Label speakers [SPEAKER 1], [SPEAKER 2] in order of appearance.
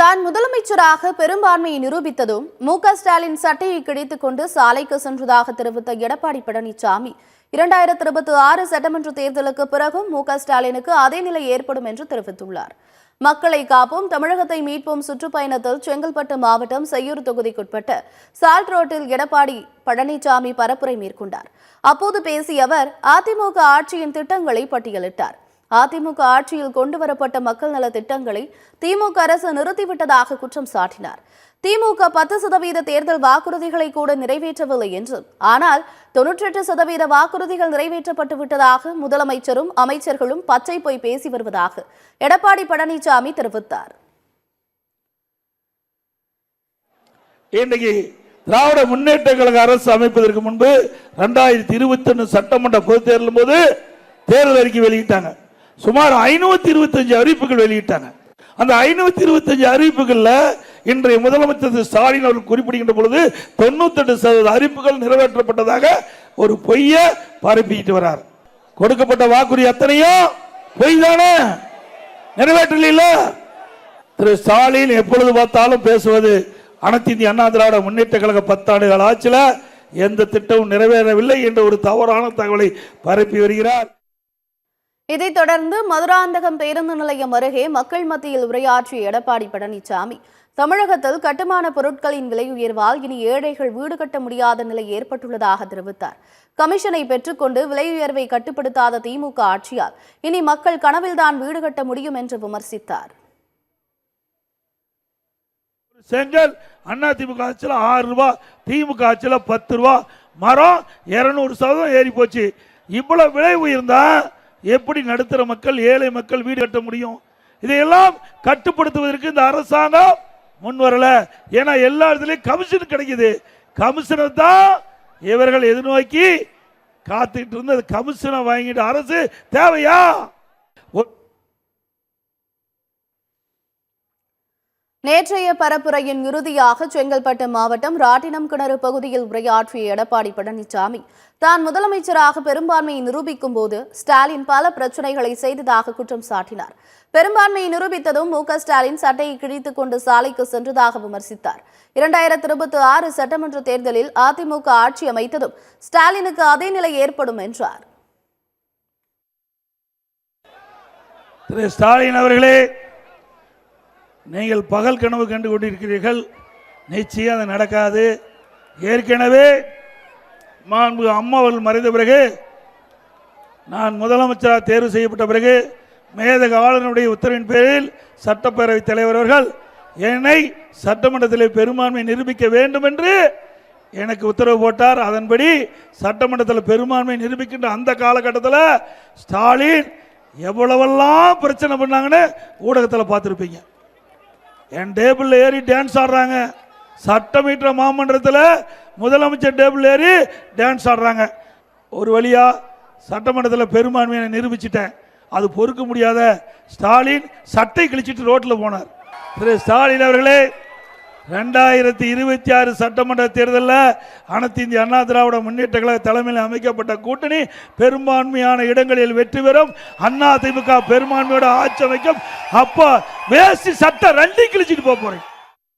[SPEAKER 1] தான் முதலமைச்சராக பெரும்பான்மையை நிரூபித்ததும் மு.க.ஸ்டாலின் சட்டையை கிழித்துக் கொண்டு சாலைக்கு சென்றதாக தெரிவித்த எடப்பாடி பழனிசாமி 2026 சட்டமன்ற தேர்தலுக்கு பிறகும் மு.க.ஸ்டாலினுக்கு அதே நிலை ஏற்படும் என்று தெரிவித்துள்ளார். மக்களை காப்போம் தமிழகத்தை மீட்போம் சுற்றுப்பயணத்தில் செங்கல்பட்டு மாவட்டம் செய்யூர் தொகுதிக்குட்பட்ட சால்ட் ரோட்டில் எடப்பாடி பழனிசாமி பரப்புரை மேற்கொண்டார். அப்போது பேசிய அவர் அதிமுக ஆட்சியின் திட்டங்களை பட்டியலிட்டார். அதிமுக ஆட்சியில் கொண்டுவரப்பட்ட மக்கள் நல திட்டங்களை திமுக அரசு நிறுத்திவிட்டதாக குற்றம் சாட்டினார். திமுக 10% தேர்தல் வாக்குறுதிகளை கூட நிறைவேற்றவில்லை என்றும், ஆனால் 98% வாக்குறுதிகள் நிறைவேற்றப்பட்டு விட்டதாக முதலமைச்சரும் அமைச்சர்களும் பச்சை பொய் பேசி வருவதாக எடப்பாடி பழனிசாமி தெரிவித்தார்.
[SPEAKER 2] இன்றைக்கு திராவிட முன்னேற்ற கழக அரசு அமைப்பதற்கு முன்பு 2021 சட்டமன்ற பொதுத் தேர்தலும் போது தேர்தல் அறிக்கை வெளியிட்டாங்க. சுமார் 525 அறிவிப்புகள் வெளியிட்டாங்க. அந்த 525 அறிவிப்புகள்ல இன்றைய முதலமைச்சர் ஸ்டாலின் அவர்கள் குறிப்பிடுகின்ற பொழுது 98% அறிவிப்புகள் நிறைவேற்றப்பட்டதாக ஒரு பொய்ய பரப்பிட்டு வரார். கொடுக்கப்பட்ட வாக்குறுதி அத்தனையும் பொய் தானே, நிறைவேற்றல. திரு ஸ்டாலின் எப்பொழுது பார்த்தாலும் பேசுவது அனைத்து இந்திய அண்ணா திராவிட முன்னேற்ற கழக 10 ஆண்டுகள் ஆட்சியில எந்த திட்டமும் நிறைவேறவில்லை என்ற ஒரு தவறான தகவலை பரப்பி வருகிறார்.
[SPEAKER 1] இதைத் தொடர்ந்து மதுராந்தகம் பேருந்து நிலையம் அருகே மக்கள் மத்தியில் உரையாற்றிய எடப்பாடி பழனிசாமி தமிழகத்தில் கட்டுமான பொருட்களின் விலை உயர்வால் இனி ஏழைகள் வீடு கட்ட முடியாத நிலை ஏற்பட்டுள்ளதாக தெரிவித்தார். கமிஷனை பெற்றுக்கொண்டு விலை உயர்வை கட்டுப்படுத்தாத திமுக ஆட்சியால் இனி மக்கள் கனவில்தான் வீடு கட்ட முடியும் என்று விமர்சித்தார்.
[SPEAKER 2] செங்கல் அண்ணா திமுக ஆட்சியில் 6 ரூபாய், திமுக ஆட்சியில் 10 ரூபாய், மரம் 200% ஏறி போச்சு. இவ்வளவு விலை உயர்ந்தா எப்படி நடுத்தர மக்கள் ஏழை மக்கள் வீடு கட்ட முடியும்? இதையெல்லாம் கட்டுப்படுத்துவதற்கு இந்த அரசாங்கம் முன் வரல. ஏன்னா எல்லா இடத்துலயும் கமிஷன் கிடைக்குது. கமிஷனை தான் இவர்கள் எதிர்நோக்கி காத்துக்கிட்டு இருந்த கமிஷனை வாங்கிட்டு அரசு தேவையா?
[SPEAKER 1] நேற்றைய பரப்புரையின் இறுதியாக செங்கல்பட்டு மாவட்டம் ராட்டினம் கிணறு பகுதியில் உரையாற்றிய எடப்பாடி பழனிசாமி தான் முதலமைச்சராக பெரும்பான்மையை நிரூபிக்கும் போது ஸ்டாலின் பல பிரச்சனைகளை செய்ததாக குற்றம் சாட்டினார். பெரும்பான்மையை நிரூபித்ததும் மு.க.ஸ்டாலின் சட்டையை கிழித்துக் கொண்டு சாலைக்கு சென்றதாக விமர்சித்தார். 2026 சட்டமன்ற தேர்தலில் அதிமுக ஆட்சி அமைத்ததும் ஸ்டாலினுக்கு அதே நிலை ஏற்படும் என்றார்.
[SPEAKER 2] ஸ்டாலின் அவர்களே, நீங்கள் பகல் கனவு கண்டு கொண்டிருக்கிறீர்கள். நிச்சயம் அது நடக்காது. ஏற்கனவே மாண்பு அம்மா அவர்கள் மறைந்த பிறகு நான் முதலமைச்சராக தேர்வு செய்யப்பட்ட பிறகு மேதக ஆளுநருடைய உத்தரவின் பேரில் சட்டப்பேரவைத் தலைவர் அவர்கள் என்னை சட்டமன்றத்தில் பெரும்பான்மை நிரூபிக்க வேண்டும் என்று எனக்கு உத்தரவு போட்டார். அதன்படி சட்டமன்றத்தில் பெரும்பான்மை நிரூபிக்கின்ற அந்த காலகட்டத்தில் ஸ்டாலின் எவ்வளவெல்லாம் பிரச்சனை பண்ணாங்கன்னு ஊடகத்தில் பார்த்துருப்பீங்க. என் டேபிள் ஏறி டான்ஸ் ஆடுறாங்க. சட்டமன்ற மாமன்றத்தில் முதலமைச்சர் டேபிள் ஏறி டான்ஸ் ஆடுறாங்க. ஒரு வழியா சட்டமன்றத்தில் பெரும்பான்மையை நிரூபிச்சிட்டேன். அது பொறுக்க முடியாத ஸ்டாலின் சட்டை கிழிச்சிட்டு ரோட்டில் போனார். திரு ஸ்டாலின் அவர்களே, 2026 சட்டமன்ற தேர்தலில் அனைத்து இந்திய அண்ணா திராவிட முன்னேற்ற கழக தலைமையில் அமைக்கப்பட்ட கூட்டணி பெரும்பான்மையான இடங்களில் வெற்றி பெறும். அண்ணா திமுக பெரும்பான்மையோட ஆட்சி அமைக்கும். அப்ப வேஷ்டி சட்டை 2 கிழிச்சிட்டு போறேன்.